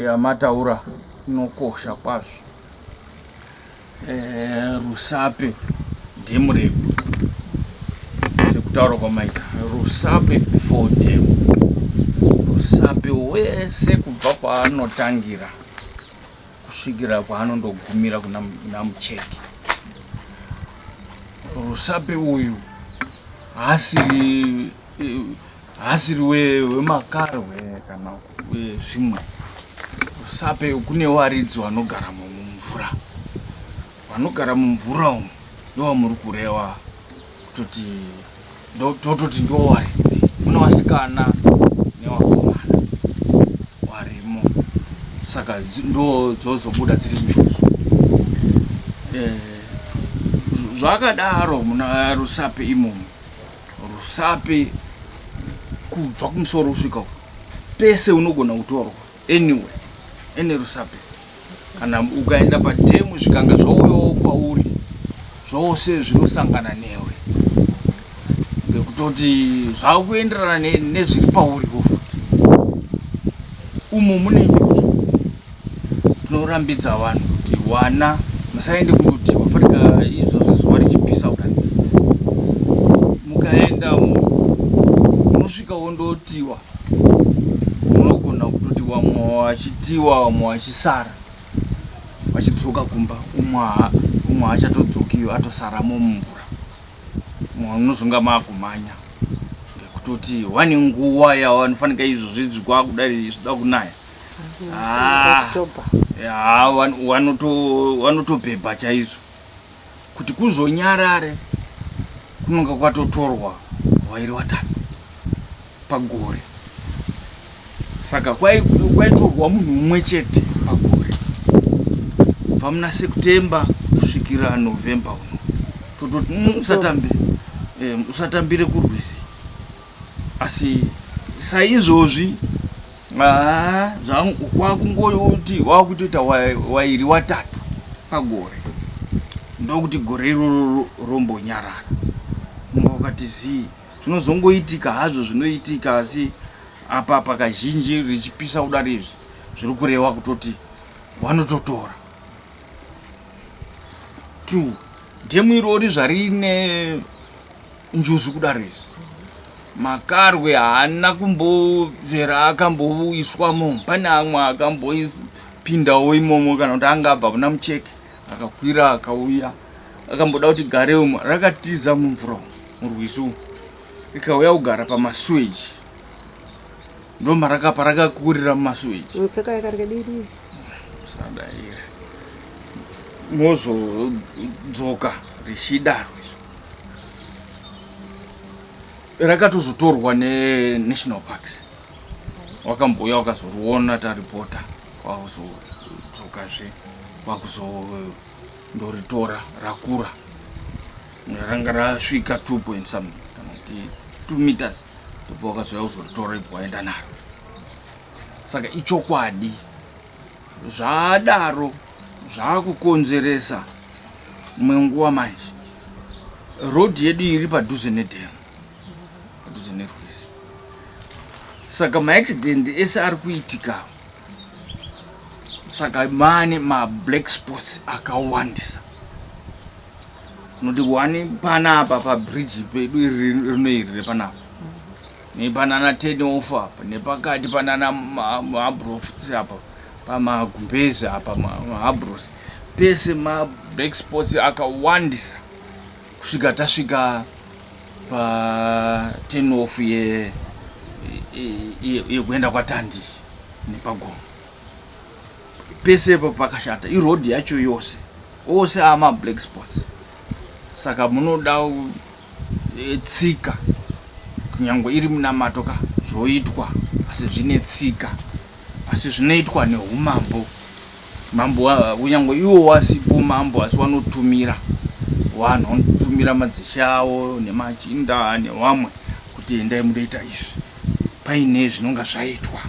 yamataura inokosha kwazvo. RuSape ndemurego sekutaura kwamaita. RuSape before dem. RuSape wese kubva kwaanotangira kusvikira kwaanondogumira kuna mucheki. RuSape uyu haasiri wemakarwe kana wezvimwe. RuSape kune waridzi vanogara mumvura. Vanogara mumvura umu ndovamuri kureva tototi ndo waridzi. Mune vasikana nevakomana varimo, saka ndo dzozobuda dziri njuzu. Zvakadaro muna RuSape imomo. RuSape kubva kumusoro kusvika pese unogona kutorwa anyway. Ene RuSape kana ukaenda padhemu zvikanga zvauyawo kwauri zvose zvinosangana newe, ngekutoti zvakuenderana nezviri pauriwo futi. Umo mune njuzu. Tinorambidza vanhu kuti wana musaende kundoti wafarika izvozvo zuva richipisa kudani. Mukaenda munosvika wondotiwa, munogona kutoti wamwe wachitiwa wamwe wachisara vachidzoka kumba, umwe achatodzokiyo atosaramo mumvura. Munozonga makumanya ngekutoti wane nguva yavanofanika izvozvi zvikuva kudai zvida kunaya. Vanotobhebha chaizvo kuti kuzonyarare. Kunonga kwatotorwa wairi watatu pagore. Saka kwaitorwa munhu mumwe chete pagore kubva muna September kusvikira November uno. Tototi usatambire kurwizi. Asi saizvozvi kwakungoyoti wakutoita wairi watatu pagore, ndokuti gore iroro rombonyarara. Munga wakati zii zvinozongoitika hazvo zvinoitika, asi apa pakazhinji richipisa kudari izvi zviri kureva kutoti vanototora. 2 dhemu irori zvarine njuzu kudari izvi. Makarwe haana kumbobvera akamboiswamo. Pane amwe akambopindawo imomo kana kuti angabva kuna mucheki akakwira akauya akamboda kuti gare umo. Rakatiza mumvura murwizi umu rikauya kugara pamasweji. Ndomarakapa rakakurira mumasweji. Sadaire mozodzoka richidaro. Rakatozotorwa neNational Parks. Wakambouya wakazoriona taripota kwakuzodzokazve kwakuzondoritora rakura. Ranga rasvika 2 point something kana kuti 2 meters ndipo wakazouya kuzoritora ibvo waenda naro. Saka ichokwadi zvadaro zvakukonzeresa mwenguva manje road yedu iri padhuze nedhemu, padhuze nerwizi. Saka maaccident ese ari kuitika. Saka mane black spots akawandisa. Noti wani panapa pabridge pedu rinoiri panapa. Nepanana 10 off apa, nepakati panana mahabros apa, pamagumbezi apa mahabros. Pese black spots akawandisa kusvika tasvika pa 10 off yekuenda kwatandi nepagomo. Pese pakashata. Road yacho yose ama black spots. Saka munoda tsika kunyangwe iri munamato zvoitwa, asi zvine tsika, asi zvinoitwa neumambo. Mambo kunyangwe iwo wasipo mambo, asi wanotumira vanhu, vanotumira madzishe avo nemachinda nevamwe kuti endai mundoita izvi. Paine zvinonga zvaitwa.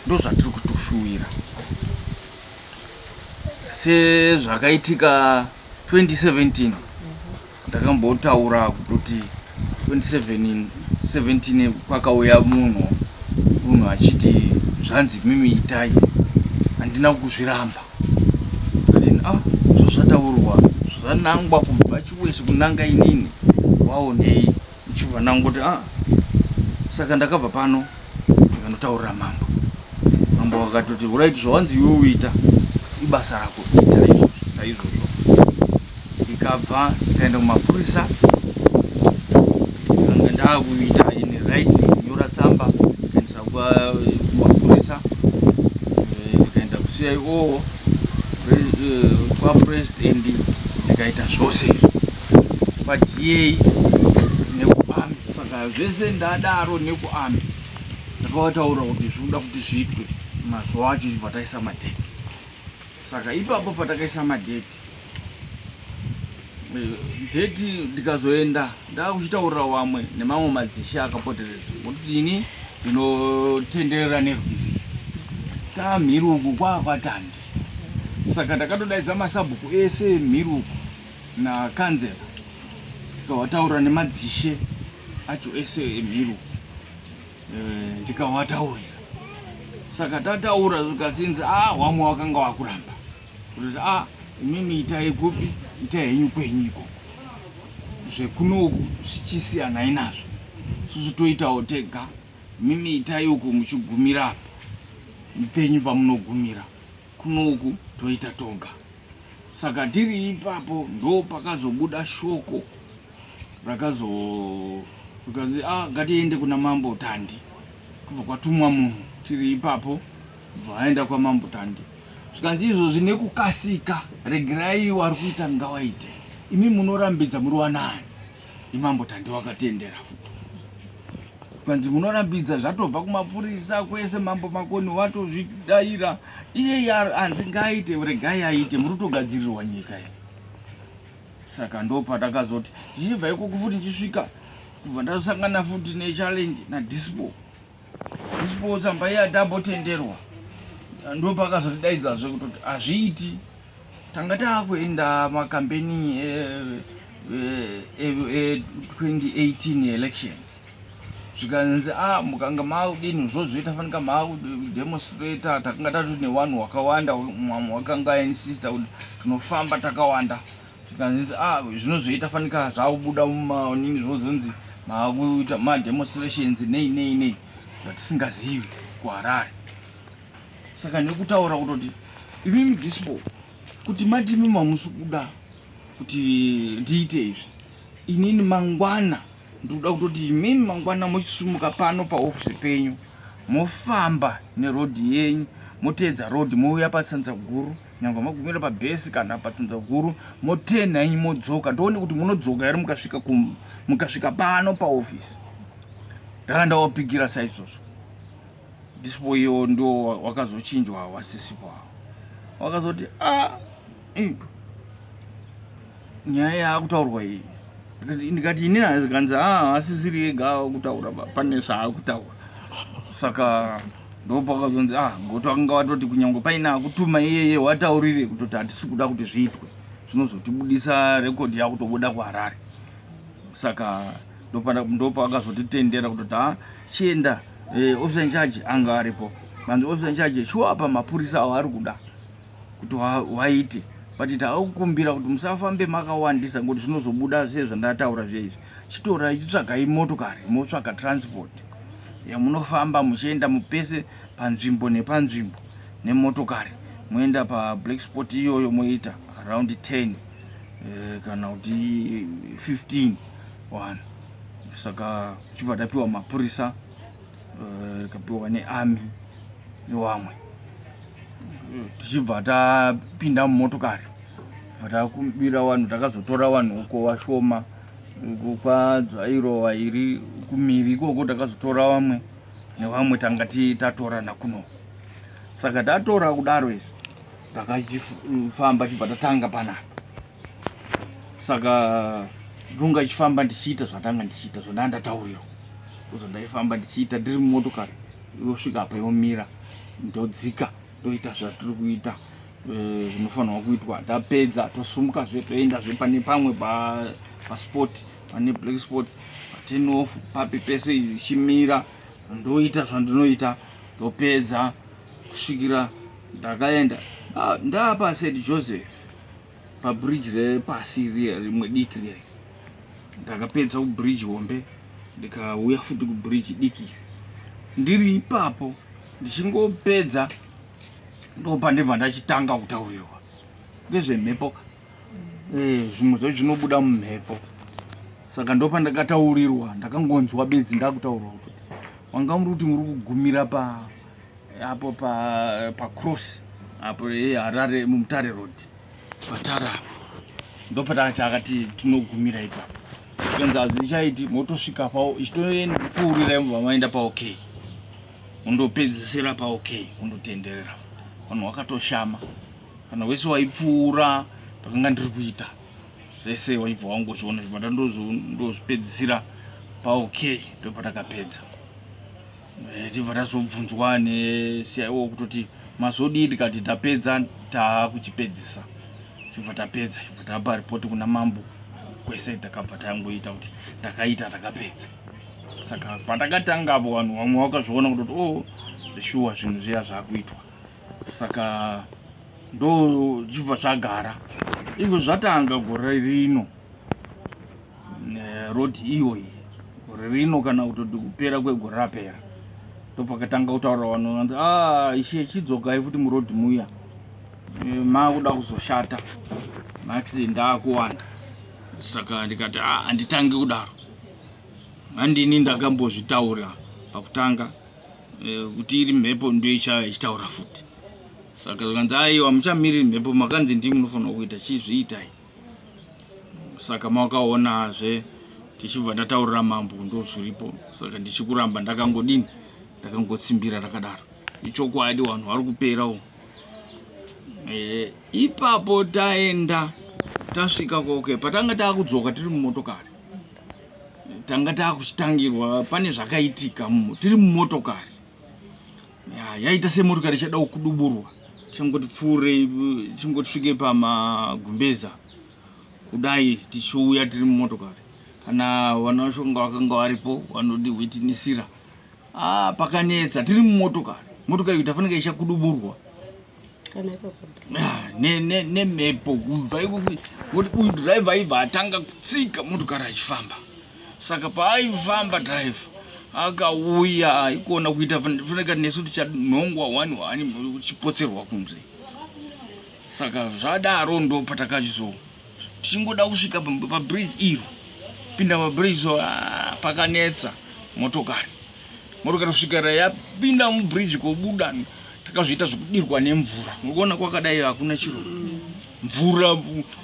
Ndo zvatiri kutoshuwira. Sezvakaitika 2017 ndakambotaura kuti 2017 kwakauya munhu achiti zvanzi mimi itai, handina kuzviramba. Kuti zvataurwa zvanangwa kubva chiwese kunanga inini waonei, ndichibva nangoti saka ndakabva pano ndikanotaurira mambo. Mambo akatoti uraiti zvawanzi iwe uita ibasa rako, ita izvo saizvozvo. Ndikabva ndikaenda kumapurisa, ndanga ndakuita in writing, kunyora tsamba ndikaendesa kumapurisa, ndikaenda kuCIO kwapresident, ndikaita zvose paDA nekuArmy. Saka zvese ndadaro nekuArmy ndakavataura kuti zvinoda kuti zviitwe mazuva acho chibva taisa madheti. Saka ipapo patakaisa madheti, dheti ndikazoenda ndakuchitaurira vamwe nemamwe madzishe akapoteredza kuti ini ndinotenderera nerwizi tamhiruku kwakwatandi. Saka ndakatodaidza masabhuku ese emhiruku nakanzera, tikavataurira nemadzishe acho ese emhiruku, ndikavataurira. Saka tataura zvikatsinzi wamwe wakanga wakuramba kuti imimi itai kupi, itai henyu kwenyu ikoko, zvekunoku zvichisiyanai nazvo, susu toitawo tega. Mimi itai uku muchigumira apa, mupenyu pamunogumira, kunoku toita toga. Saka tiri ipapo ndo pakazobuda shoko rakazi ngatiende kuna mambo Tandi. Kubva kwatumwa munhu tiri ipapo, bvaenda kwa mambo Tandi. Zvikanzi izvozvi nekukasika, regerai wari kuita ngawaite, imi munorambidza muri wanani. Imambo Tandi wakatendera futi. Zvikanzi munorambidza zvatobva kumapurisa kwese, mambo Makoni watozvidaira, iye hanzi ngaite, regai aite, muri kutogadzirirwa nyika iyi. Saka ndo patakazoti ndichibva ikoko futi ndichisvika, kubva ndasangana futi nechallenge naDispo. Dispo tsamba iya tambotenderwa, ndo pakazotidaidzazve kutoti hazviiti, tanga takuenda makambeni 2018 elections. Zvikanzi mukanga maudini zvozvoita fanika makudemonstrata, takanga tatuti nevanhu wakawanda, mwamwe wakanga insista kuti tunofamba takawanda. Zvikanzi zvinozoita fanika zvakubuda mumanini zvozonzi makuita mademonstrations nei zvatisingazivi kuHarare. Saka nekutaura kutoti imimi Dispo, kuti matimi mamusi kuda kuti ndiite izvi, inini mangwana ndoda kutoti imimi mangwana muchisumuka pano paofisi penyu, mofamba nerodhi yenyu, moteedza rodhi, mouya paTsanzaguru, nyangwe magumira pabhesi kana paTsanzaguru, motenha yenyu modzoka, ndoone kuti munodzoka here mukasvika pano paofisi. Ndakandawapigira saizvozvo. Dispo iyo ndo wakazochinjwa wasisipo, wakazoti nyaya yakutaurwa iyi. Ndikati inini hazikanzi asisiri ega kutaura, pane zvaakutaura. Saka ndo pakazonzi ngoti wakanga watoti kunyangwe paina akutuma iyeye wataurire kutoti hatisi kuda kuti zviitwe, zvinozotibudisa rekodhi yakutobuda kuHarare. Saka ndo pakazotitendera kutoti chienda officer in charge anga aripo, manzi officer in charge chiwapa mapurisa avari kuda kuti waite, but taukumbira kuti musafambe makawandisa ngoti zvinozobuda sezvandataura zveizvi. Chitorai chitsvagai motokari, motsvaga transport yamunofamba muchienda mupese panzvimbo nepanzvimbo nemotokari, moenda pablack spot iyoyo moita around 10 kana kuti 15 1. Saka chibva tapiwa mapurisa, kapiwa neArmy nevamwe, tichibva tapinda mumotokari, bva takumbira vanhu, takazotora vanhu uko vashoma, uko kwaDzvairo vairi kumiri ikoko takazotora vamwe nevamwe tangati tatora nakuno. Saka tatora kudaro izvi takachifamba chibva tatanga panapa. Saka ndunga ichifamba ndichiita zvatanga ndichiita zvandandataurira, uzondaifamba ndichiita ndiri mumotokari, yosvika apa yomira, ndodzika ndoita zvatiri kuita zvinofanirwa kuitwa. Tapedza tosumuka zve toenda zve pane pamwe paspot, pane black spot, pa10 off papi pese ichimira, ndoita zvandinoita ndopedza kusvikira ndakaenda ndapa St Joseph pabridge repasi rimwe diki riya. Ndakapedza kubridge hombe ndikauya futi kubridge diki. Ndiri ipapo ndichingopedza ndopa ndibva ndachitanga kutaurirwa ngezvemhepo. Zvimwe zvacho zvinobuda mumhepo. Saka ndopa ndakataurirwa, ndakangonzwa bedzi ndakutaurirwa kuti wanga muri kuti muri kugumira apo pa cross apo Harare muMutare road patara. Ndopa akati tinogumira ipapo. Zvikanzi hazvichaiti motosvika pawo ichitopfuurira imva maenda paOK. Undopedzisira paOK undotenderera. Vanhu vakatoshama. Kana wese waipfuura pakanga ndiri kuita zvese waibva wangozviona zvibva ndozvipedzisira paOK. Ndopa takapedza. Tibva tazobvunzwa nesiyaiwo kutoti mazodii, tikati tapedza taakuchipedzisa. Tibva tapedza, tibva tapa ripoti kuna mambo. Kwese takabva tangoita kuti takaita takapedza. Saka patakatangapo vanhu vamwe vakazviona kuti zvishuwa zvinhu zviya zvakuitwa. Saka ndo zvibva zvagara. Iko zvatanga gore rino road iyoyi. Gore rino kana kuti kupera kwegore rapera. Ndopakatanga kutaura vanhu vanzi Ishe chidzokai futi muroad muya. Makuda kuzoshata. Maaccident akuwanda. Saka ndikati handitangi kudaro. Handini ndakambozvitaura pakutanga kuti iri mhepo ndio ichitaura futi. Saka ndikanzi aiwa muchamiri mhepo makanzi ndimi munofanira kuita chizviitai. Saka makaonazve tichibva ndataurira mambo ndo zviripo. Saka ndichikuramba ndakangodini ndakangotsimbira rakadaro. Ichokwadi vanhu vari kupera. Ipapo taenda tasvika kwaOK. Patanga taakudzoka tiri mumotokari. Tanga taakuchitangirwa pane zvakaitika tiri mumotokari. Yaita semotokari ichada kuduburwa. Tichangoti pfuure, tichingoti svike pamagumbeza. Kudai tichiuya tiri mumotokari. Kana vanashonga vakanga varipo vanodi witinisira. Pakanetsa tiri mumotokari. Motokari itafanira ichakuduburwa. Nemhepo kubva uyu dhiraivha aibva atanga kutsika motokari achifamba. Saka paaifamba dhiraivha akauya ikuona kuita fanira nesu tichanhongwa 1 kuchipotserwa kunze. Saka zvadaro ndo patakachizo tichingoda kusvika pabridge iro. Pinda pabridge pakanetsa motokari kusvikira yapinda mubridge kobuda. Takazviita zvekudirwa nemvura. Unoona kwakadai hakuna chiro. Mvura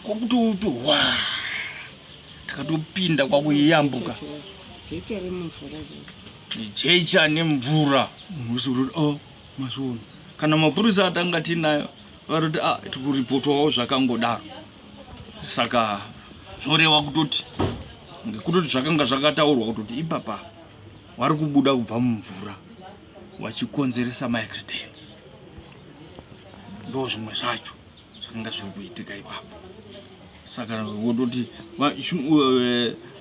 kwakuti takatopinda kwakuyambuka. Jecha nemvura. Masoni. Kana mapurisa atanga tinayo varoti tikuripotwawo zvakangodaro. Saka zvoreva kutoti ngekutoti zvakanga zvakataurwa kutoti ipapa vari kubuda kubva mumvura vachikonzeresa maaccident. Ndo zvimwe zvacho zvakanga zviri kuitika ipapo. Saka vototi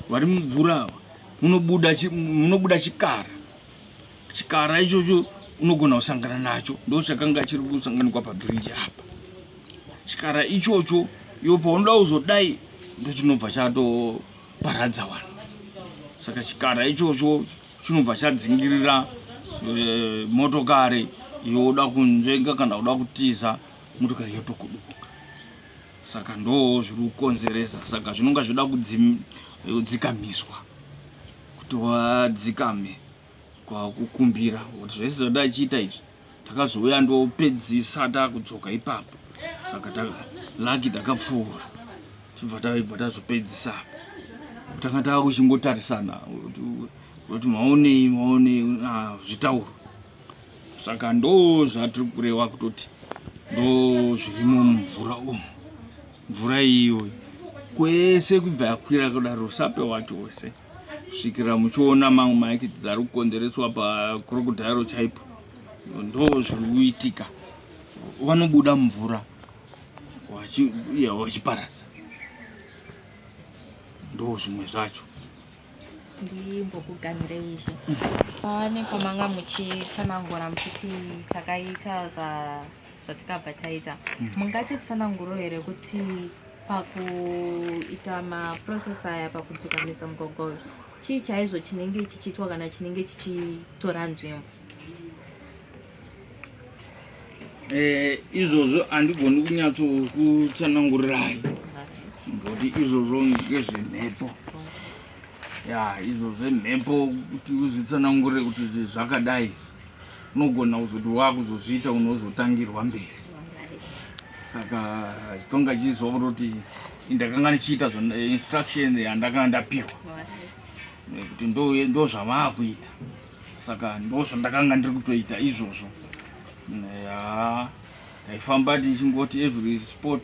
vari mumvura munobuda chikara. Chikara ichocho unogona kusangana nacho. Ndo chakanga chiri kusanganikwa pabridge apa. Chikara ichocho iwo paunoda kuzodai ndo chinobva chatoparadza vanhu. Saka chikara ichocho chinobva chadzingirira motokari yoda kunzvenga kana kuda kutiza motokari yotokudubuka. Saka ndo zviri kukonzeresa. Saka zvinonga zvoda kudzikamiswa kuti wadzikame kwakukumbira kuti zvese zvoda chiita izvi takazouya ndopedzisa takudzoka ipapo. Saka laki takapfuura tibva tazopedzisa. Tanga takuchingotarisana kuti maonei zvitauro. Saka ndo zvatiri kureva kutoti ndo zvirimo mumvura umu. Mvura iyo kwese kubva yakwira kudaro rusape wati wose kusvikira muchiona mamwe maekiti ari kukonzereswa pakrokodhairo chaipo. Ndo zviri kuitika. Vanobuda mvura vachiparadza. Ndo zvimwe zvacho. ndimbokuganira Ishe. Pane pamanga muchitsanangura muchiti takaita zvatikabva taita. Mungatitsanangura here kuti pakuita maprocess aya pakudzukamisa mugogo chii chaizvo chinenge chichiitwa kana chinenge chichitora nzvimbo? Izvozvo handigoni kunyatsokutsanangurirai ngekuti izvozvo ngezvemhepo. Izvo zvemhepo kuti uzvitsanangurire kuti zvakadai unogona kuzoti wakuzozviita unozotangirwa mberi. Saka chitonga chizwa kuti ndakanga ndichiita instruction yandakanga ndapiwa kuti ndo zvamakuita. Saka ndo zvandakanga ndiri kutoita izvozvo. Taifamba tichingoti every sport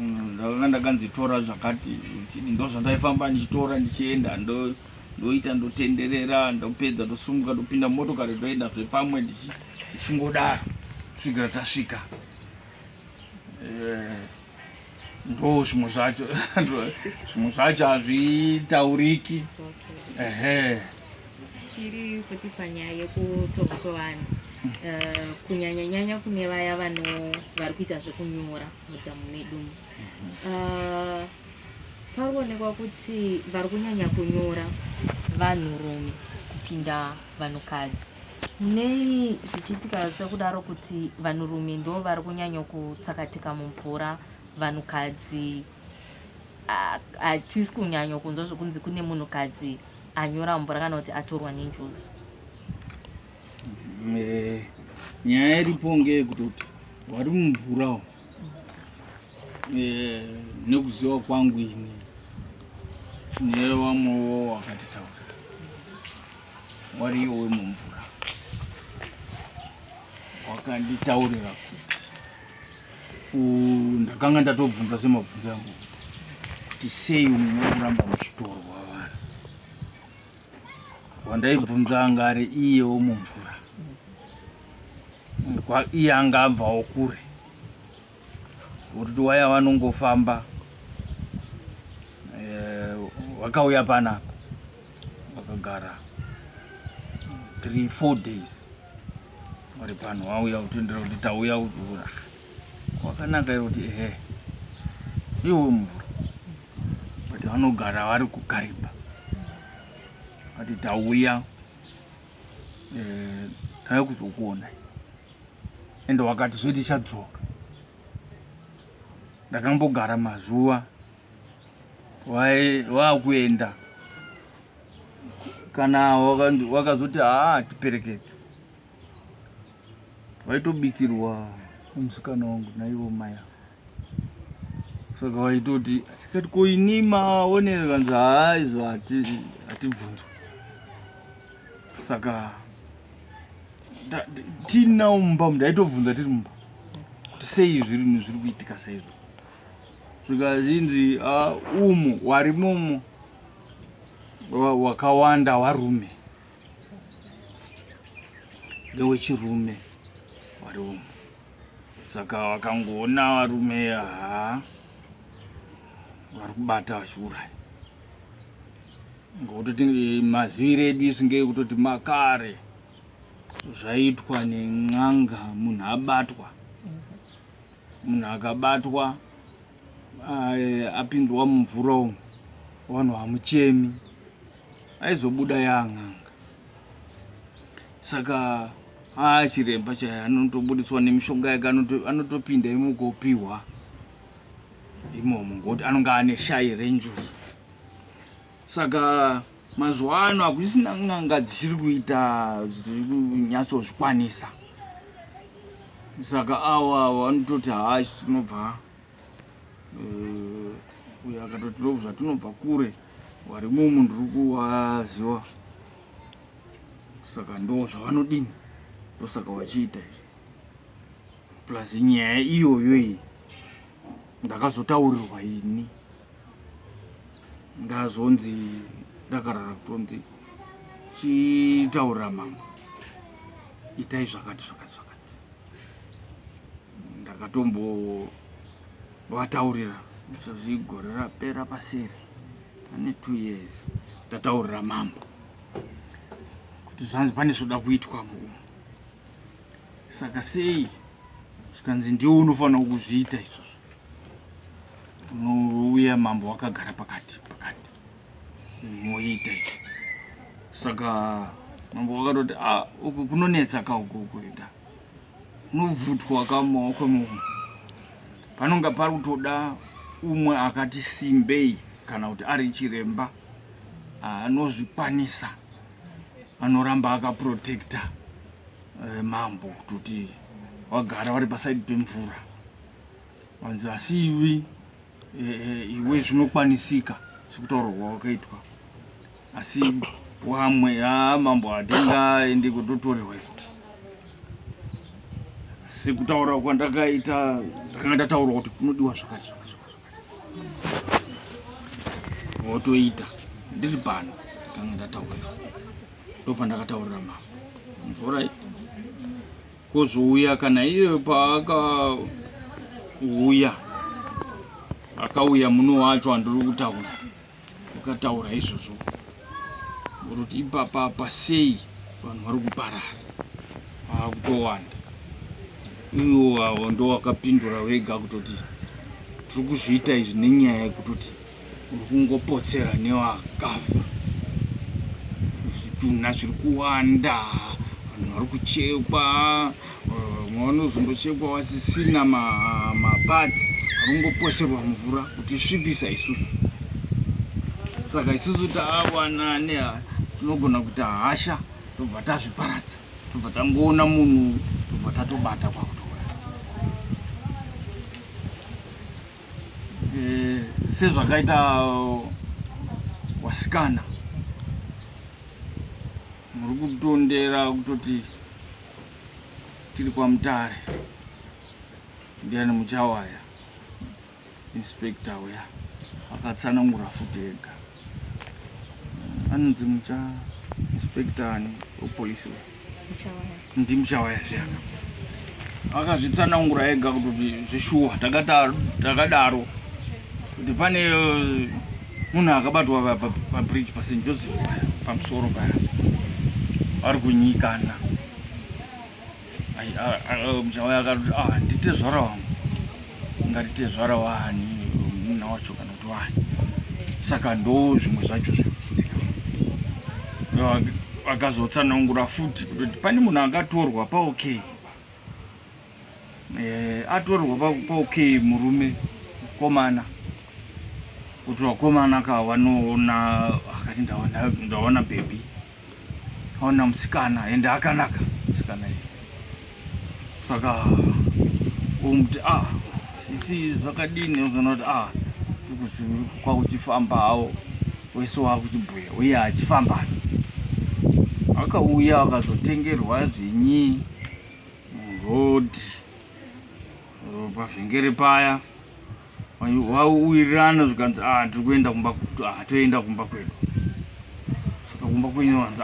ndakanga ndakanzitora zvakati ndo zvandaifamba ndichitora ndichienda ndoita ndotenderera ndopedza ndosumuka ndopinda motokari ndoenda zvepamwe tichingodaro kusvikira tasvika. Ndo zvimwe zvacho hazvitauriki. Tiri kuti panyaya yekutorwa kwevanhu kunyanya kune vaya vari kuita zvekunyura mudhamu medu. Parikuonekwa kuti vari kunyanya kunyura vanhurume kupinda vanhukadzi. Nei zvichiitika sekudaro kuti vanhurume ndo vari kunyanya kutsakatika mumvura, vanhukadzi hatisi kunyanya kunzwa zvokunzi kune munhukadzi anyura mvura kana kuti atorwa nenjuzu? Nyaya iripo ngeyekutoti wari mumvura nekuziva kwangu ini nevamwewo wakatitaura wariyo wemumvura wakanditaurira kuti ndakanga ndatobvunza semabvunzo angu kuti sei muri kuramba muchitorwa vanhu. Wandaibvunza anga ari iyewo mumvura, iye anga abvawo kure kuti waya vanongofamba vakauya panapa vakagara 3-4 days vari pano vauya kutendera kuti tauya kutora. Wakanaka iro kuti iwo mvura but vanogara vari kukariba ati tauya tauya kuzokuona ende wakati zvoti chadzoka. Ndakambogara mazuva wakuenda kana wakazoti tiperekete waitobikirwa umusikana wangu naivo maya. Saka waitoti tikati koinima onere kanzi izvo hatibvunzwa. Saka tinawo mumba ndaitobvunza tiri mumba kuti sei zviri kuitika saizvo. Zvikazinzi umu warimomo wakawanda warume ndewechirume wari umu. Saka wakangoona varume vari kubata vachiuraya ngokutoti mazivire edu isingei kutoti makare zvaitwa nen'anga. Munhu abatwa, munhu akabatwa apindwa mumvura umu vanhu hamuchemi aizobuda yaan'anga. Saka chiremba chaya anotobudiswa nemishonga yake anotopinda imukopiwa imomo ngokuti anonga ane shayi renjuzu. Saka mazuva ano hakusisina n'anga dzichiri kuita zviri kunyatsozvikwanisa. Saka ava vanototi tinobva uyo akatoti zvatinobva kure warimo munhu uri kuwaziva. Saka ndo zvavanodini, ndosaka vachiita izvi. Plus nyaya iyoyo iyi ndakazotaurirwa ini ndazonzi ndakarara kutonzi chitaurira mama itai zvakati zvakati zvakati. Ndakatombo vataurira zvigore rapera paseri pane 2 years tataurira mambo kuti zvanzi pane zvoda kuitwa munhu. Saka sei zvikanzi ndiwo unofanira kuzviita izvozvo, unouya mambo wakagara pakati moita izvi. Saka mambo wakatoti uku kunonetsa kauku kuita, unovhutwa kamaoko emunhu. Panonga pari kutoda umwe akati simbei, kana kuti ari chiremba anozvikwanisa, anoramba akaprotecta mambo kuti wagara vari pasaidi pemvura. Wanzi asi iwe zvinokwanisika sekutaurwa wakaitwa, asi wamwe mambo hatingaendi kutotorerwa iko. Sekutaura kwandakaita ndakanga ndataurwa kuti kunodiwa zvakati wotoita ndiri pano ndakanga ndataura. Ndopandakataurira mambo mvura kozouya kana iye akauya muno wacho andiri kutaura, ukataura izvozvo kuti ipapa pasei vanhu vari kuparara kutowanda. Iwo avo ndo wakapindura wega kutoti tiri kuzviita izvi nenyaya yekutoti uri kungopotsera nevakafa. Zvitunha zviri kuwanda, vanhu vari kuchekwa, vanozondochekwa vasisina mapati, vari kungoposerwa mvura kuti svibisa isusu. Saka isusu tawana tinogona kuita hasha, tobva tazviparadza, tobva tangoona munhu, tobva tatobata kwakutora. Sezvakaita wasikana muri kutondera kutoti tiri kwaMutare, ndiani muchawaya, inspector uya akatsanangura futi ega, anonzi mucha inspector ani wepolisi ndi muchawaya zviyaka, akazvitsanangura ega kuti zvishuwa. Takadaro kuti pane munhu akabatwa pabridge paSt Joseph pamusoro paya, ari kunyikana. Muchawaya akati nditezvara wangu, ngatitezvara wani munhu wacho kana kuti wani. Saka ndo zvimwe zvacho zvirikuitika. Akazotsanangura futi kuti pane munhu akatorwa paOK, atorwa paOK murume komana, kuti wakomana kawanoona, akati ndaona baby, aona musikana ende akanaka musikana iye. Saka umuti sisi zvakadini, uzona kuti kwakuchifamba hawo wese wakuchibhuya uye achifamba. Akauya akazotengerwa zvinyi rodhi pavhengere paya, wauwirirana zvikanzi tiri kuenda kumba, toenda kumba kwedu. Saka kumba kwenyu wanzi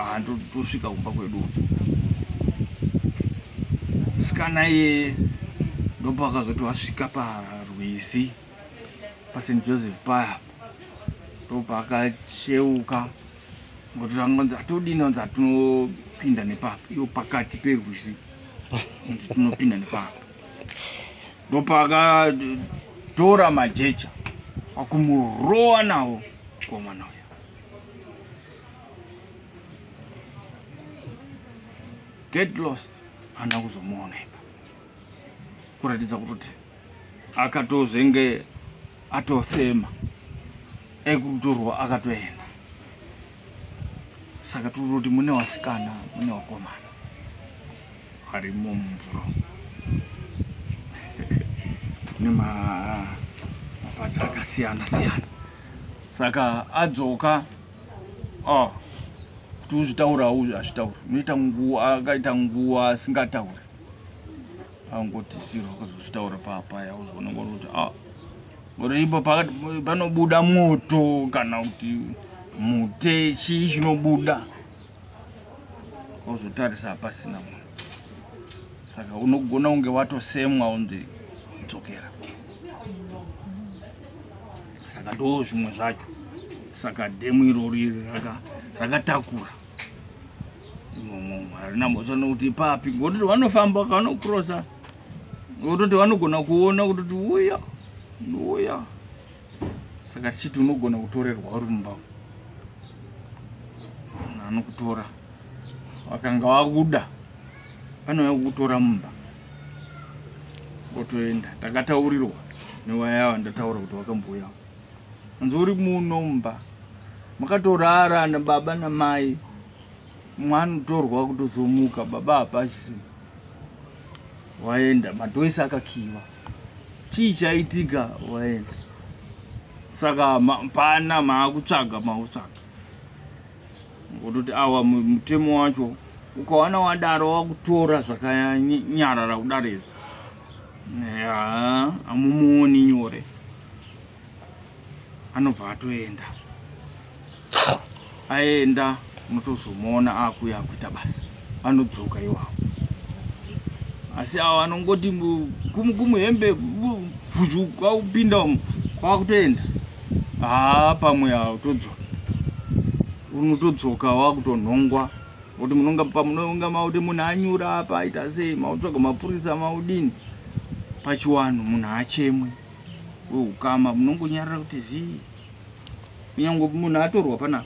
tosvika kumba kwedu. Musikana iye ndopa akazoti wasvika paRwizi paSt Joseph paya, ndopa akacheuka ngokuti angonzi atodini, wanzi atinopinda nepapa, iyo pakati peRwizi, kuti tinopinda nepapa. Ndopa akatora majecha akumurowa nawo komana uya. Get lost, hana kuzomuona ipa, kuratidza kuti akatozenge atosema ekutorwa akatoenda. Saka turi kuti mune wasikana mune wakomana harimo mumvura nemapatsi akasiyana siyana. Saka adzoka kuti uzvitaura hazvitauri, unoita nguva, akaita nguva asingatauri, angoti ziro akazozvitaura paya, uzoona kuti ipo panobuda moto kana kuti mute, chii chinobuda, uzotarisa pasina munhu. Saka unogona kunge watosemwa unzi dzokera. Saka ndo zvimwe zvacho saka dhemu irori rakatakura harina mhosva nokuti papi ngototi vanofamba vanokrosa ngototi vanogona kuona kutoti uya saka tichiti unogona kutorerwa uri mumba anokutora vakanga vakuda vanouya kukutora mumba otoenda takataurirwa newayava ndataura kuti wakambouya anzi uri muno mumba makatorara nababa namai mwanotorwa kutozomuka baba hapasi waenda madhoisi akakiwa chii chaitika waenda saka pana maakutsvaga ngototi awa mutemo wacho ukawana wadaro wakutora zvakanyarara kudaro izvi hamumuoni nyore anobva atoenda aenda unotozomuona akuya akuita basa anodzoka iwavo asi ava anongoti kumuhembe vhuzhu kwaupinda kwakutoenda pamwe autodzoka unotodzoka wakutonhongwa kuti munonga mauti munhu anyura apa aita sei mautsvaga mapurisa maudini pachiwano munhu achemwe weukama munongonyarara kuti zii kunyange munhu atorwa panapa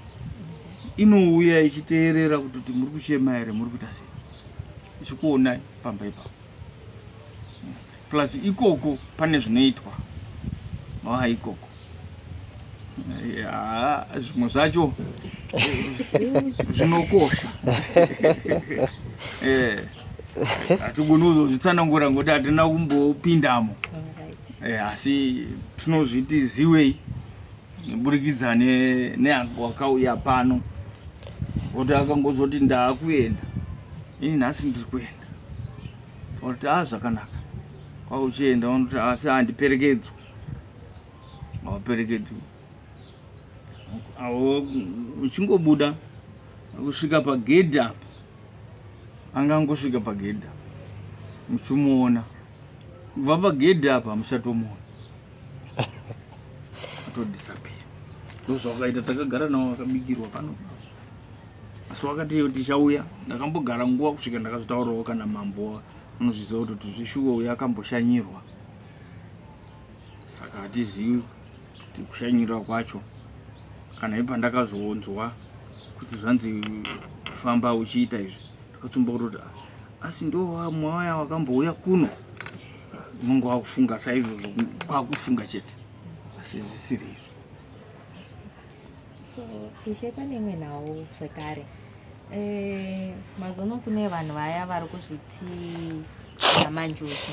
inouya ichiteerera kuti muri kuchema here muri kuita sei ichikuonai pamba ipapo plus ikoko pane zvinoitwa ikoko zvimwe zvacho zvinokosha hatigoni kuzozvitsanangura ngoti hatina kumbopindamo asi tinozviti ziwei neburikidza nehangu wakauya pano kuti akangozoti ndaakuenda ini nhasi ndiri kuenda kuti zvakanaka kwauchienda unoti asi handiperekedzwa hawaperekedzwi uchingobuda kusvika pagedhi apa angangosvika pagedhi apa muchimuona kubva pagedhi apa hamuchatomuona atodisappear ndozvakaita takagara navo vakabikirwa pano asi wakati tichauya ndakambogara nguva kusvika ndakazotaurawo kana mambo unozviziva kuti zvishuwa uya akamboshanyirwa saka hatizivi kuti kushanyirwa kwacho kana ipandakazoonzwa kuti zvanzi kufamba uchiita izvi ndakatsumba kutoti asi ndowamwaya wakambouya kuno unonge wakufunga saizvozvo kwakufunga chete asi zvisiri izvo. So Ishe pane imwe nhau zvekare mazono kune vanhu vaya vari kuzviti namanjuzu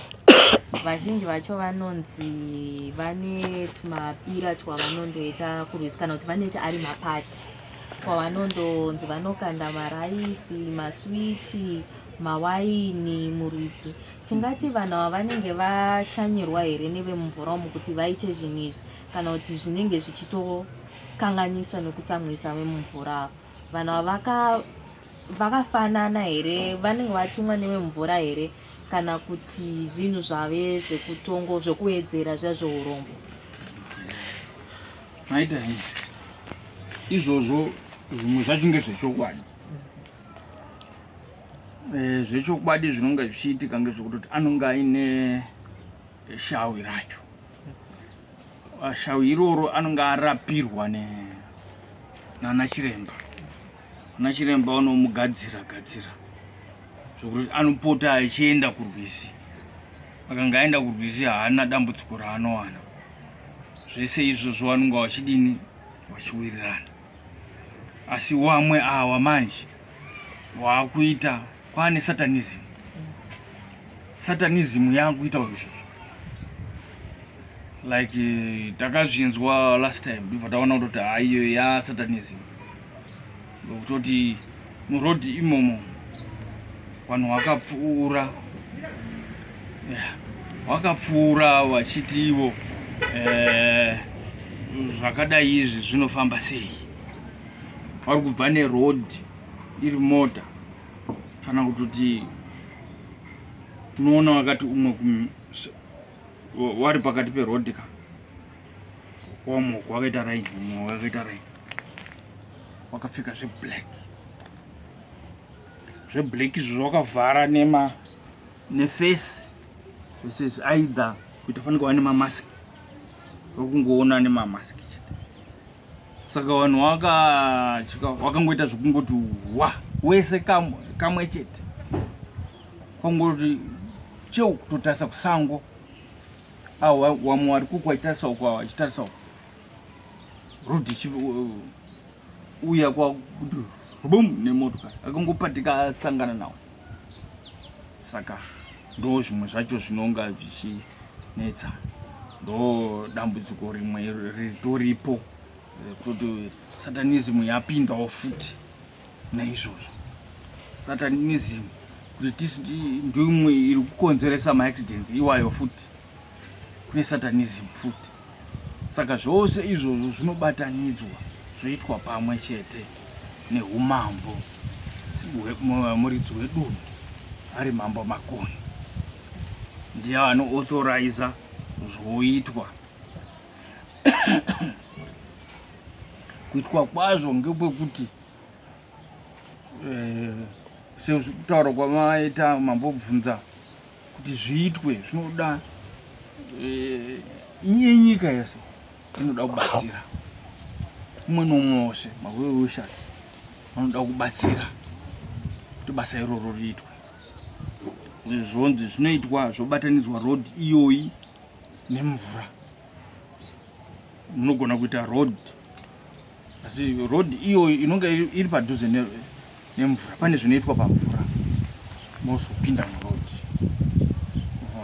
vazhinji vacho vanonzi vane tumapira twavanondoita kurwisa kana kuti vanoita ari mapati kwavanondonzi vanokanda maraisi maswiti mawaini murwisi. Tingati vanhu ava vanenge vashanyirwa here nevemumvura umu kuti vaite zvinhu izvi kana kuti zvinenge zvichitokanganisa nekutsamwisa vemumvura vanhu ava vakafanana here vanenge vatumwa nevemumvura here kana kuti zvinhu zvave zvekutongo zvekuwedzera zvazveurombo. Maita izvozvo zvimwe zvacho ngezvechokwadi zvechokwadi zvinonga zvichiitika ngezvekuti anonga aine shawi racho shawi iroro anonga arapirwa nanachiremba nachiremba unomugadzira zvokuti anopota achienda kurwizi akanga aenda kurwizi haana dambudziko raanowana zvese izvozvo vanonga vachidini vachiwirirana asi wamwe awa manje waakuita kwaane satanism yakuita izvo like takazvinzwa last time ndibva taona kutoti iyo yasatanism lokutoti murodhi imomo vanhu vakapfuura vachiti ivo zvakadai izvi zvinofamba sei vari kubva nerodhi iri mota kana kutoti unoona wakati umwe wari pakati perodhi ka wamwe wakaita raini umwe wakaita raini wakapfeka zveblack. Zveblack izvo wakavhara nefesi. This is either kuti fanira kuva nemamaski, rokungoona nemamaski chete. Saka vanhu wakangoita zvokungoti wese kamwe chete. Kwangoti cheu kutotarisa kusango. Wamwe vari kukwatarisa uko vachitarisa uko. Rodhi uya kwakuti bum nemotokari akangopatika asangana nawo. Saka ndo zvimwe zvacho zvinonga zvichinetsa. Ndo dambudziko rimwe ritoripo kuti satanism yapindawo futi naizvozvo. Satanism kuti ndimwe iri kukonzeresa maaccidents iwayo futi. Kune satanism futi. Saka zvose izvozvo zvinobatanidzwa zvoitwa pamwe chete nehumambo muridzi wedunhu ari mambo makoni. Ndiye anoauthorize zvoitwa. Kuitwa kwazvo ngekwekuti sekutaura kwamaita mambobvunza kuti zviitwe zvinoda nyika yese inoda kubatsira. Umwe nomwe wose mawewushas vanoda kubatsira kuti basa iroro riitwe. Zvonzi zvinoitwa zvobatanidzwa road iyoyi nemvura. Munogona kuita road, asi road iyoyi inonga iri padhuze nemvura. Pane zvinoitwa pamvura mozopinda muroad.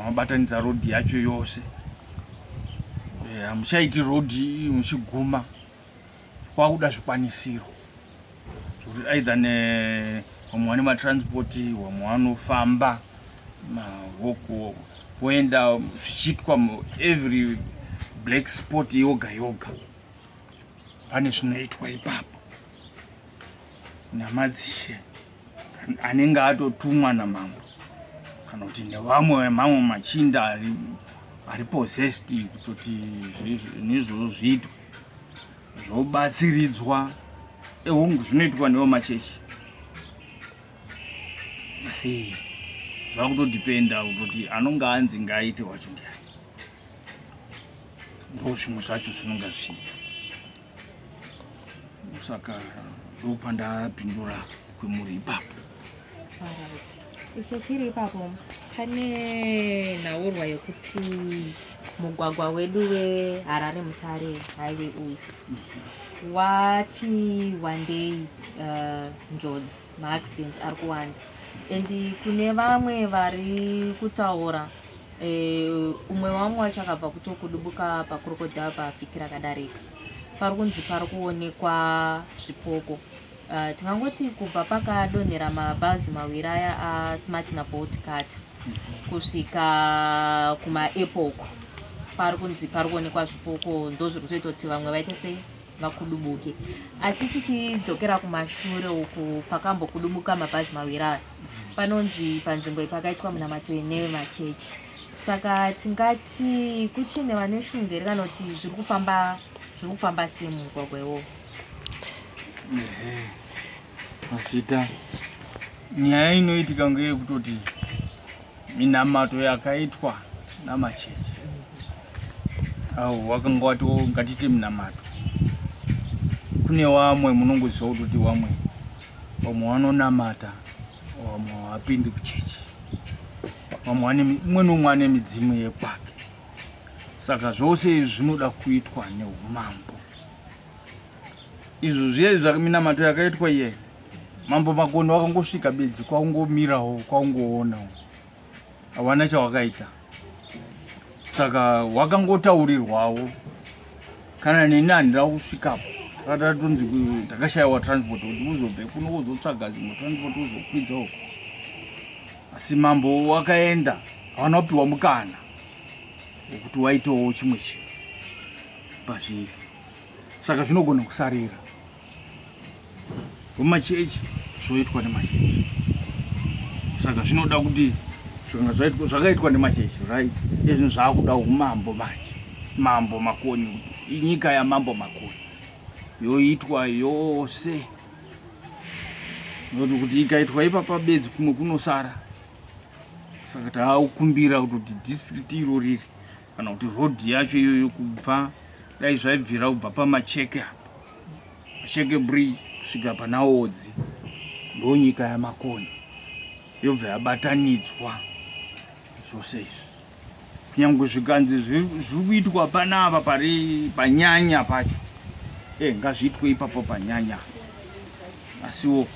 Mabatanidza road yacho yose. Hamuchaiti road muchiguma kwakuda zvikwanisiro zvokuti aidha vamwe vane matranspoti, vamwe vanofamba mavoko voenda zvichiitwa every black spot yoga yoga. Pane zvinoitwa ipapo namadzishe anenge atotumwa namambo kana kuti nevamwe mamwe machinda ari possessed kutoti nizvo zviitwe zvobatsiridzwa. Zvinoitwa nevo machechi. Asi zvakutodipenda kuti anonga anzi ngaaite wacho ndiani. Ndo zvimwe zvacho zvinonga zviita. Saka ndopandapindura kwemuri ipapo. Ishe tiri ipapo pane nhaurwa yekuti mugwagwa wedu weHarare Mutare highway uyu wati one day njodzi maaccidents ari kuwanda. And kune vamwe vari kutaura umwe wamwe wacho akabva kutokudubuka pakurokodha pafikira kadarika. Pari kunzi pari kuonekwa zvipoko. Tingangoti kubva pakadonhera mabhazi mawiri aya asmart nabolt cutter kusvika kumaepoko pari kunzi pari kuonekwa zvipoko. Ndo zviri kutoita kuti vamwe vaite sei vakudubuke. Asi tichidzokera kumashure uku pakambokudubuka mabhazi mawiri aya panonzi panzvimbo pakaitwa munamato nemachechi. Saka tingati kuchine vane shunge kana kuti zviri kufamba sei mumugwagwa iwowo. Mazvita nyaya inoitika ngeyekutoti minamato yakaitwa namachechi wakanga wato ngatite minamato. Kune wamwe munongoziva kuti wamwe vanonamata vamwe havapindi kuchechi. Umwe nomwe ane midzimu yekwake. Saka zvose izvi zvinoda kuitwa nehumambo. Izvo zviye minamato yakaitwa iye mambo makoni wakangosvika bedzi kwaungomirawo kwaungoonawo havana chawakaita. Saka wakangotaurirwawo kana neni handira kusvikapo ratatonzi takashayiwa transport kuti uzobve kuno uzotsvaga dzimwe transport uzokwidza uko. Asi mambo wakaenda havana kupiwa mukana wekuti waitewo chimwe chinhu pazviri. Saka zvinogona kusarira mumachechi zvoitwa nemachechi. Saka zvinoda kuti zvakaitwa nemachechi right izvi zvaakuda umambo manje. Mambo makoni, nyika yamambo makoni yoitwa yose nokuti kuti ikaitwa ipapa bedzi kumwe kunosara. Saka taakukumbira kuti district iro riri kana kuti road yacho iyoyo kubva dai zvaibvira kubva pamacheke apa macheke bridge kusvika pana Odzi ndo nyika yamakoni yobva yabatanidzwa zvose izvi. Kunyangwe zvikanzi zviri kuitwa panapa pari panyanya pacho ngazviitwe ipapo panyanya, asiwo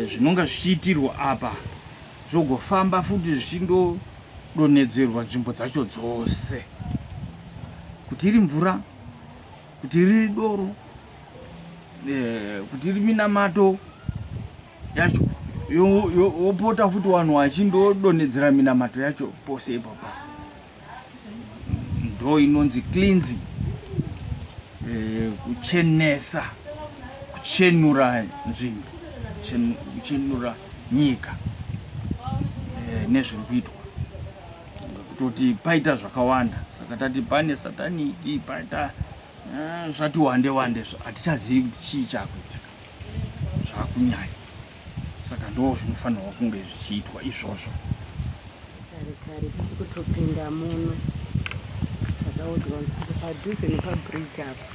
zvinonga zvichiitirwa apa zvogofamba futi zvichindodonhedzerwa nzvimbo dzacho dzose, kuti iri mvura, kuti riri doro, kuti iri minamato yacho yopota futi vanhu vachindodonhedzera minamato yacho pose ipapa. Ndo inonzi cleansing, kuchenesa, kuchenura nzvimbo, kuchenura nyika nezviri kuitwa, kutoti paita zvakawanda. Saka tati pane sataniki, paita zvati wande wande, hatichazivi kuti chii chakuitika zvakunyanya. Saka ndo zvinofanirwa kunge zvichiitwa izvozvo. Kare tichikutopinda muno takaudzwa padhuze nepabridge apa,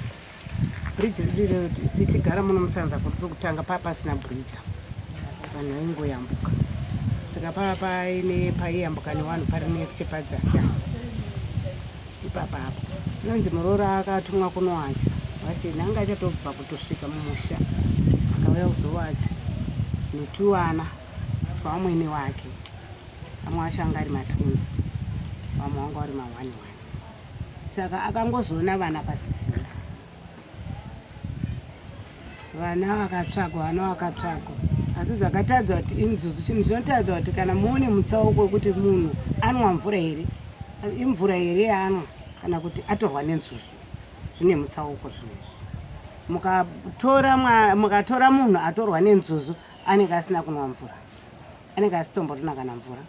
bridge riri tichigara muno muTsanzaguru kutanga pasina bridge apa, vanhu vaingoyambuka. Saka paine paiyambuka nevanhu pari nechepadzasi ipapa apa. Inonzi muroora akatumwa kunowacha, vachiti anga achatobva kutosvika mumusha, akauya kuzowacha netuwana twamwene wake. Vamwe vacho anga ari matunzi, vamwe vanga vari mawani-wani. Saka akangozoona vana pasisira, vana vakatsvagwa. Asi zvakatadzwa kuti inzuzu, chinhu chinotadzwa kuti kana muone mutsauko wekuti munhu anwa mvura here, imvura here yaanwa kana kuti atorwa nenzuzu, zvine mutsauko zvinezvi. Mukatora munhu atorwa nenzuzu, anenge asina kunwa mvura, anenge asitomborina kana mvura,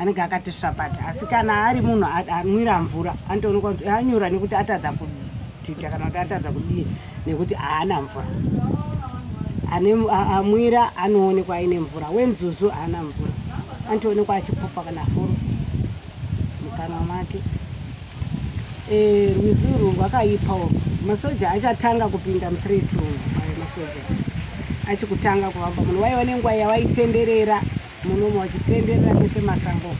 anenge akati svapata. Asi kana ari munhu anwira mvura, anotoonekwa kuti anyura nekuti atadza kudhidha kana kuti atadza kudii nekuti haana mvura. Amwira anoonekwa aine mvura, wenzuzu haana mvura, anotoonekwa achipopa kana furo mukanwa make. Rwizi urwu rwakaipawo. Masoja achatanga kupinda mu3 masoja achikutanga kuvamba muno. Waiva nenguva yavaitenderera munomo vachitenderera pese masango.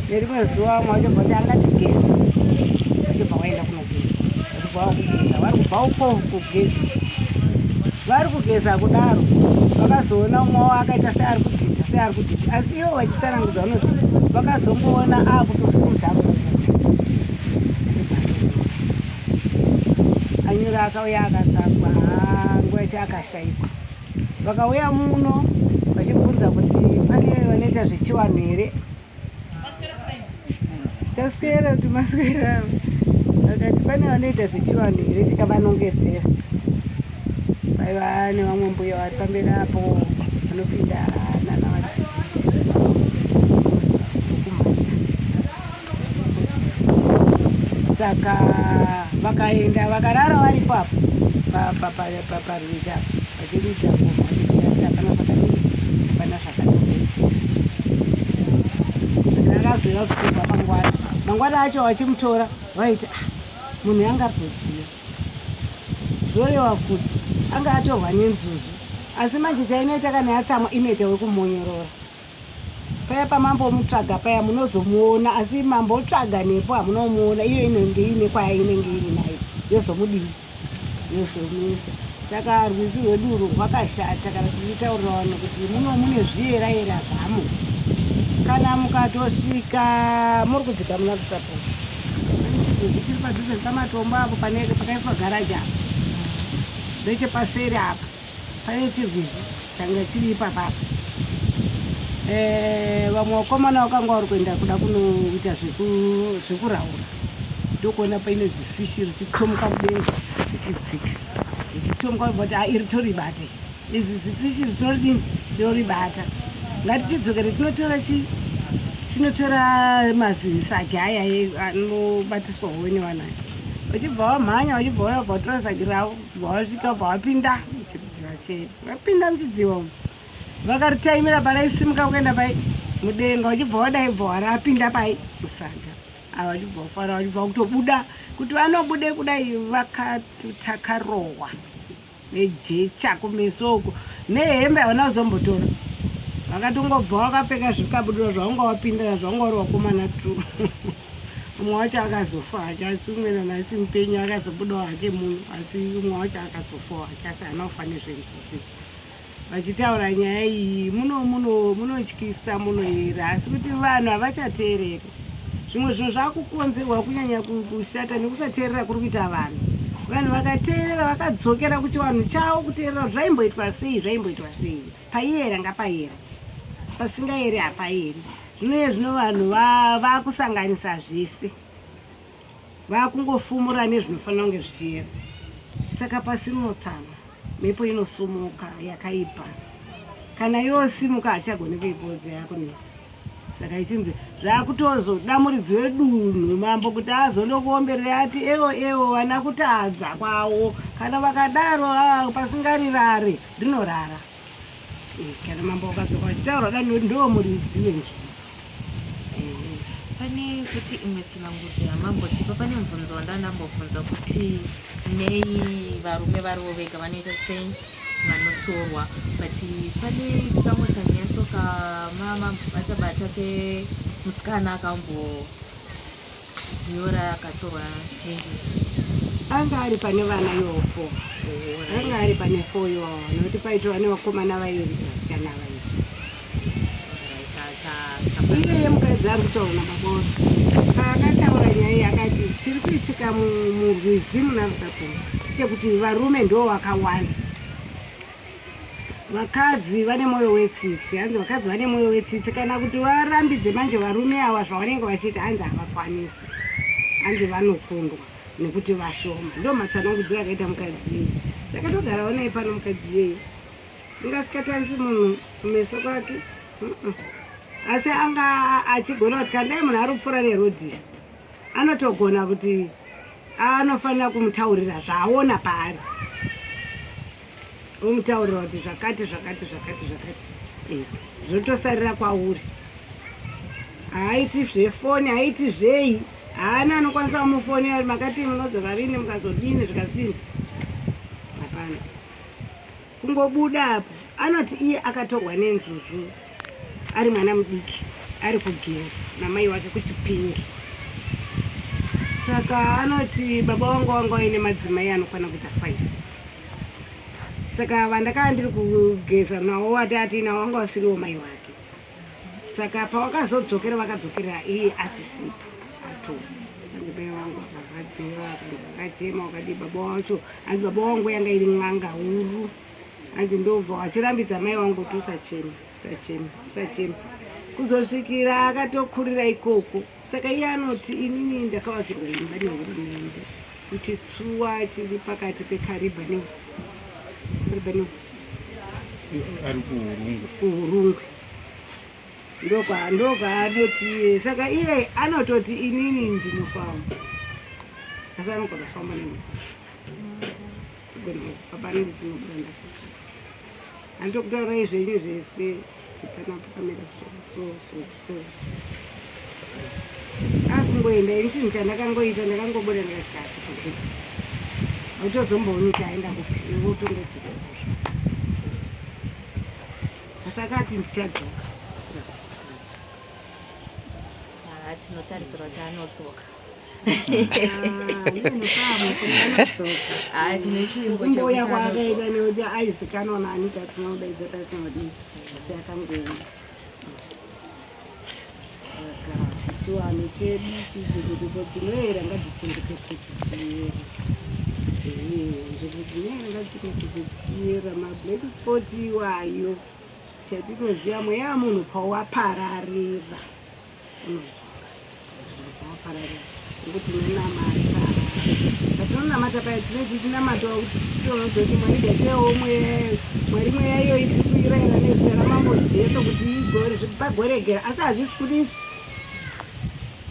Nerimwe zuva wachibva kuti angati gesi, wachibva waenda kunogeza, wachibva wakugeza, vari kubva uko kugeza, vari kugeza kudaro vakazoona umwe wavo akaita seari kudhidha, asi ivo vachitsanangudza vanoti vakazongoona akutosudza anyura akauya akatsvagwa, nguva yacho akashayikwa. Vakauya muno vachibvunza kuti pane vanoita zvechivanhu here. Taswera kuti maswera vakati pane vanoita zvechivanhu here, tikavanongedzera. Vaiva nevamwe mbuya vari pamberi apo vanopinda nana vatititi saka vakaenda vakarara vari papo parwizi apo vachiridza ngoma hapana zvakadii, hapana zvakadii. Zvakazoya zvikubva mangwana acho vachimutora vaiti munhu anga arikudziya, zvoreva kuti anga atorwa nenzuzu. Asi manje chainoita kana yatsamwa inoita wekumonyorora. Paya pamambomutsvaga paya munozomuona, asi mambotsvaga nepo hamunomuona. Iyo inenge ine kwaya inenge iri nayo yozomudii, yozomisa. Saka rwizi rwedu urwu rwakashata kana tichitaurira vanhu kuti muno mune zviyera zvamo. Kana mukatosvika muri kudzika munaRusape, tiri padhuze pamatombo apo pakaiswa garaji apo, ndechepaseri apa pane chirwizi changa chiri ipapapa. Vamwe vakomana vakanga vari kuenda kuda kunoita zvekuraura, ndokuona paine zifishi richitomuka mudenga richidzika, richitomuka kuti iri toribate, izi zifishi ritoridini toribata. Ngatichidzokere tinotora mazisagi aya anobatiswa howe nevana. Vachibva vamhanya, vachibva vabva vatora zagi ravo, vabva vasvika, vabva vapinda muchidziva chedu. Vapinda muchidziva umu vakaritaimira paraisimuka kuenda pai mudenga uchibva wadaibva warapinda pai musaga ava uchibva wafara uchibva kutobuda kuti vanobude kudai vakatakarohwa nejecha kumeso uko nehembe havana kuzombotora vakatongobva wakapfeka zvikabudura zvavanga wapindira zvavanga uri wakomana tu umwe wacho akazofa hake asi umwe nanasi mupenyu akazobudawo hake munhu asi umwe wacho akazofawo hake asi haana kufa nezvenzuzi vachitaura nyaya iyi munotyisa munoera asi kuti vanhu havachateereri zvimwe zvinhu zvakukonzerwa kunyanya kushata nekusateerera kuri kuita vanhu vakateerera vakadzokera kuchivanhu chavo kuteerera zvaimboitwa sei paiera ngapaiera pasingaeri hapaeri zvino vanhu vakusanganisa zvese vakungofumura nezvinofanira kunge zvichiera saka pasinotsama mhepo inosumuka yakaipa kana yosimuka hachagoni kuipodza yakunetsa saka ichinzi zvakutozodamuridziwe dunhu mambo kuti azonokuomberera ati ewo vana kutadza kwawo kana vakadaro pasingarirare rinorara kana mambo wakadzoka vachitaura dani ndo muridzi wenzvimbo. Pane kuti imwe tsanangudzo yamambotipa pane mubvunzo wandandambobvunza kuti nei varume varivo vega vanoita sei vanotorwa but pane kamwe kanyaso kamabata kemusikana akambonyora akatorwa nenjuzu anga ari pane vana yofo anga ari pane foyo nokuti paitwa nevakomana vairi vasikana vairi iyeye mukadzi ari kutaura maboro paakataura nyaya akati chiri kuitika murwizi munaRusape tekuti varume ndo vakawanda vakadzi vane mwoyo wetsitsi hanzi vakadzi vane mwoyo wetsitsi kana kuti varambidze manje varume ava zvavanenge vachiita hanzi havakwanisi hanzi vanokundwa nekuti vashoma ndo matsanangudzo akaita mukadzi yeye takatogarawo naye pano mukadzi yeye ingasikatarisi munhu kumeso kwake asi anga achigona kuti kandai munhu ari kupfuura nerodhi anotogona kuti anofanira kumutaurira zvaaona paari omutaurira kuti zvakati zvotosarira kwauri haaiti zvefoni haaiti zvei haana anokwanisa kumufonera makati munodzoka rini mukazodini zvikazodini hapana kungobuda apo anoti iye akatorwa nenjuzu ari mwana mudiki ari kugeza namai wake kuchipingi saka anoti baba wangu aine madzimai anokwana kuita 5 saka vandakava ndiri kugeza nawo ati nawo wanga usiriwo mai wake saka pawakazodzokera vakadzokera iye asisipo ato mai wangu akavadziva akachema wakati baba wacho hanzi baba wangu yanga iri n'anga huru hanzi ndobva wachirambidza mai wangu kuti usachema kuzosvikira akatokurira ikoko saka iye anoti inini ndakavakirwa imba nehurumende kuchitsuwa chiri pakati pekariba ari kuhurungwe ndokwaanoti saka iye anototi inini ndinofamba asi anogona kufamba nepapanenge tinobuda ndakati andokutaurayi zvenyu zvese panapakamera so akungoenda ini chinhu chandakangoita ndakangobuda ndakati autozomboonita aenda kupi votongodzika asi akati ndichadzoka tinotarisira kuti anodzoka umboya kwaakaita nekuti aizikanwa nani tatinodaidza tasinodii asi akangoona saka chiwano chedu chidzikuduko dzinoera ngadzichengetedze dzichiera nzvimbo dzinoera ngadzichengetedze dzichiera mablack spot iwayo chatinoziva mweya munhu pawapararira unopararira nekuti tinonamata patinonamata paya tinoti tinamatawa kuti titonodoti mwari desewo mwari mweya iyo itikuiraira nezita ramambo jesu kuti igore pagoregera asi hazvisi kudii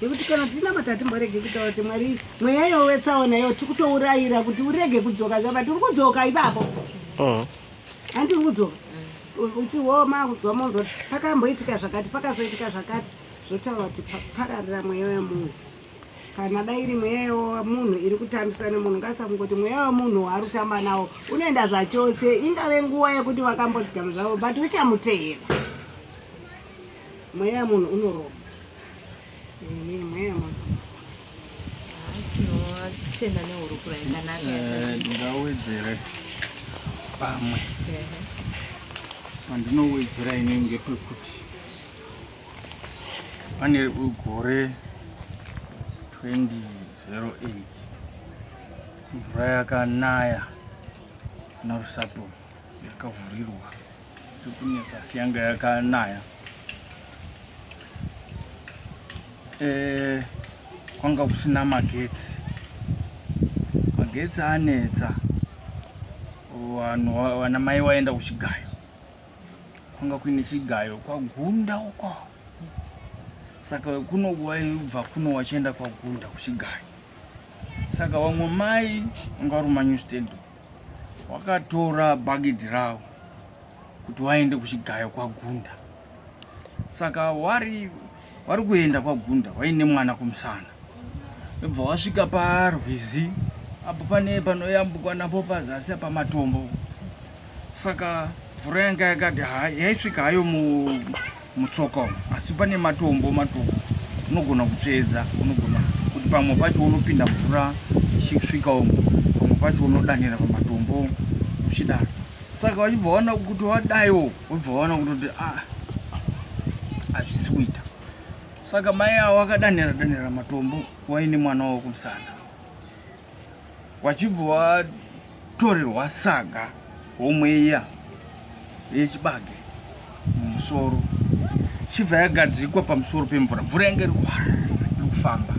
nekuti kana tinamata timborege kutaura kuti mwari mweya iyo wetsaona iyo tikutourayira kuti urege kudzoka zvapa tiri kudzoka ipapo handiri kudzoka uchiwo makudzwa monzo pakamboitika zvakati pakazoitika zvakati zvotaura kuti pararira mweya wemunhu kana dai iri mweya wemunhu iri kutambiswa nemunhu ngasamungoti mweya wemunhu waari kutamba nawo unoenda zvachose ingave nguva yekuti vakambodzikama zvavo but uchamuteera mweya wemunhu unoropa mweya wemunhu tinotenda nehurukuro yakanaka ndingawedzere pamwe pandinowedzera inenge pekuti pane gore 2008 mvura yakanaya naRusape yakavhurirwa chikunetsa siyanga yakanaya kwanga kusina magetsi anetsa vanhu vana mai vaenda kuchigayo kwanga kuine chigayo kwagunda uko saka kuno waibva kuno wachienda kwagunda kuchigayo saka vamwe mai vanga vari manyustendi wakatora bhagidhi ravo kuti waende kuchigayo kwagunda saka wari kuenda kwagunda waine mwana kumusana ibva wasvika parwizi apo pane panoyambukwa napo pazasi pamatombo saka mvura yanga yakati yaisvika hayo mutsoka asi pane matombo unogona kutsvedza unogona kuti pamwe pacho unopinda mvura ichisvika umo pamwe pacho unodanira pamatombo uchidaro saka wachibva waona kuti wadayo wabva waona kuti hazvisi kuita saka mai avo wakadanira matombo waine mwana wavo kumusana wachibva watorerwa saga homweya yechibage mumusoro chibva yagadzikwa pamusoro pemvura mvura yange iri kufamba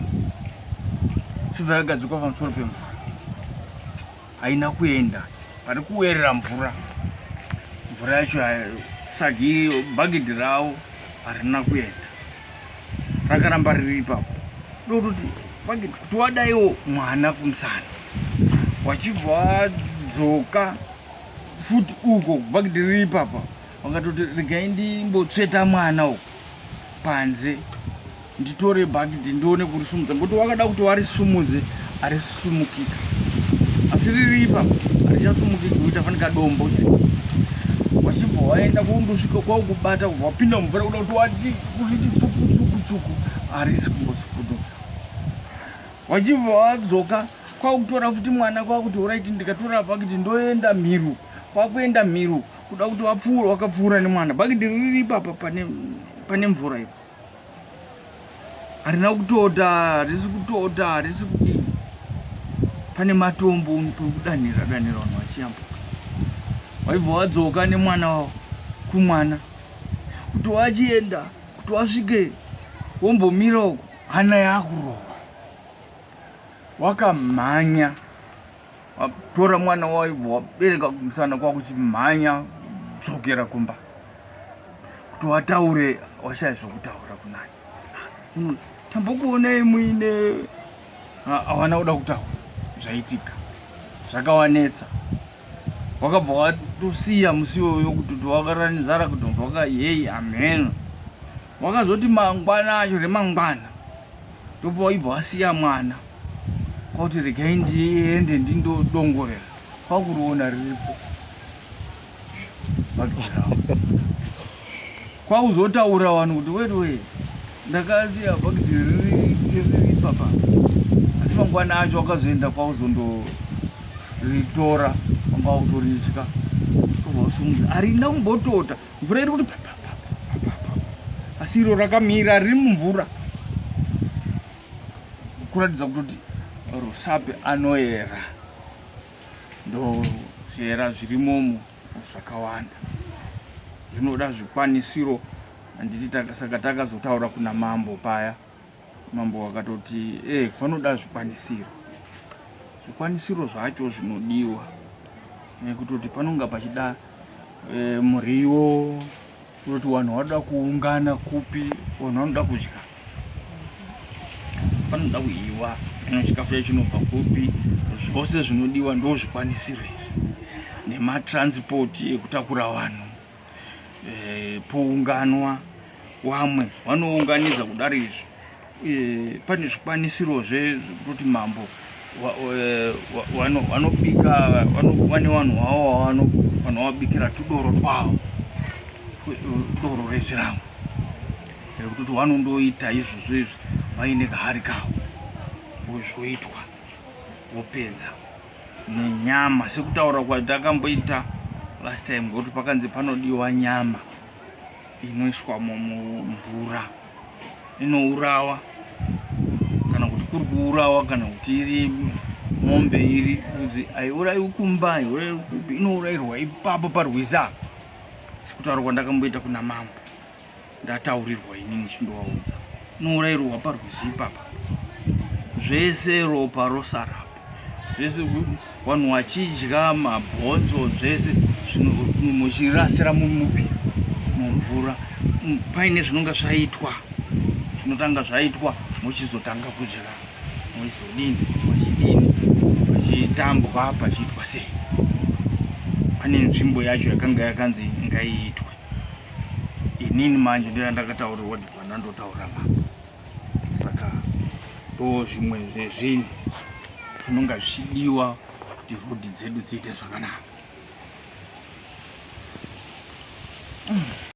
chibva yagadzikwa pamusoro pemvura haina kuenda pari kuwerera mvura yacho sagi bhagidhi ravo harina kuenda rakaramba riri ipapo ndototi kuti wadaiwo mwana kumusana wachibva wadzoka futi uko bhagidhi riri ipapa wakatoti regai ndimbotsveta mwana uko panze nditore bhagidhi ndione kurisumudza ngoti wakada kuti warisumudze harisumukika asi riri ipapa harichasumukiki utafanika dombo wachibva waenda kundosvika kwaukubata wapinda mvura kuda kuti wati kuriti tsuku harisi kumbosikudo wachibva wadzoka kwakutora futi mwana kwakuti uraiti ndikatora bhagidhi ndoenda mhiru kwakuenda mhiru kuda kuti wakapfuura nemwana bhagidhi riri ipapa pane mvura ipo harina kutota harisi kudii pane matombo pekudanira vanhu vachiyambuka waibva wadzoka nemwana wavo kumwana kuti wachienda kuti wasvike wombomira uko hana yakurova wakamhanya watora mwana waibva wabereka kumusana kwakuchimhanya dzokera kumba kuti wataure washaya zvokutaura kunani tambokuonai muine hawana kuda kutaura zvaitika zvakawanetsa wakabva watosiya musi iwoyo kuti wakaranizara kuti wakayeyi amen wakazoti mangwana acho remangwana ndopo waibva wasiya mwana kwakuti regai ndiende ndindodongorera kwakuriona riripo kwakuzotaura vanhu kuti wede ndakasiya bhagidhi riri papa asi mangwana acho wakazoenda kwakuzondoritora wanga wakutoritya kwakuzosumudza harina kumbotota mvura iri kuti asi iro rakamira riri mumvura kuratidza kutoti Rusape anoyera ndozvera zvirimomo zvakawanda zvinoda zvikwanisiro handiti saka takazotaura kuna mambo paya mambo wakatoti panoda zvikwanisiro zvacho zvinodiwa nekutoti panonga pachida muriwo kutoti vanhu vanoda kuungana kupi vanhu vanoda kudya panoda kuiwa chikafu chacho chinobva kupi zvose zvinodiwa ndo zvikwanisiro izvi nematransport ekutakura vanhu, pounganwa vamwe vanounganidza kudaro izvi. Pane zvikwanisiro zvekutoti mambo vanobika, vane vanhu vavo vanovabikira tudoro twavo, doro rezvirambo, kutoti vanondoita izvozvo izvi vaine kahari kavo, zvoitwa vopedza. Nenyama sekutaura kwatakamboita last time, ngokuti pakanzi panodiwa nyama inoiswa mumvura, inourawa, kana kuti kuri kuurawa, kana kuti iri mombe iri budzi, aiurayiwi kumba, aiurayiwi kupi, inourayirwa ipapo parwiza. Sekutaura kwandakamboita kuna mambo, ndataurirwa inini chindovaudza, inourayirwa parwizi ipapa. Zvese ropa rosarapa, zvese vanhu vachidya mabhonzo, zvese muchirasira mumvura. Paine zvinonga zvaitwa, zvinotanga zvaitwa, muchizotanga kudya, muchizodini, muchidini, pachitambwa, pachiitwa sei. Pane nzvimbo yacho yakanga yakanzi ngaiitwe. Inini manje ndakataurirwa kuti pandandotaura mambo. Saka zvimwe zvezvinhu zvinonga zvichidiwa kuti rodhi dzedu dziite zvakanaka.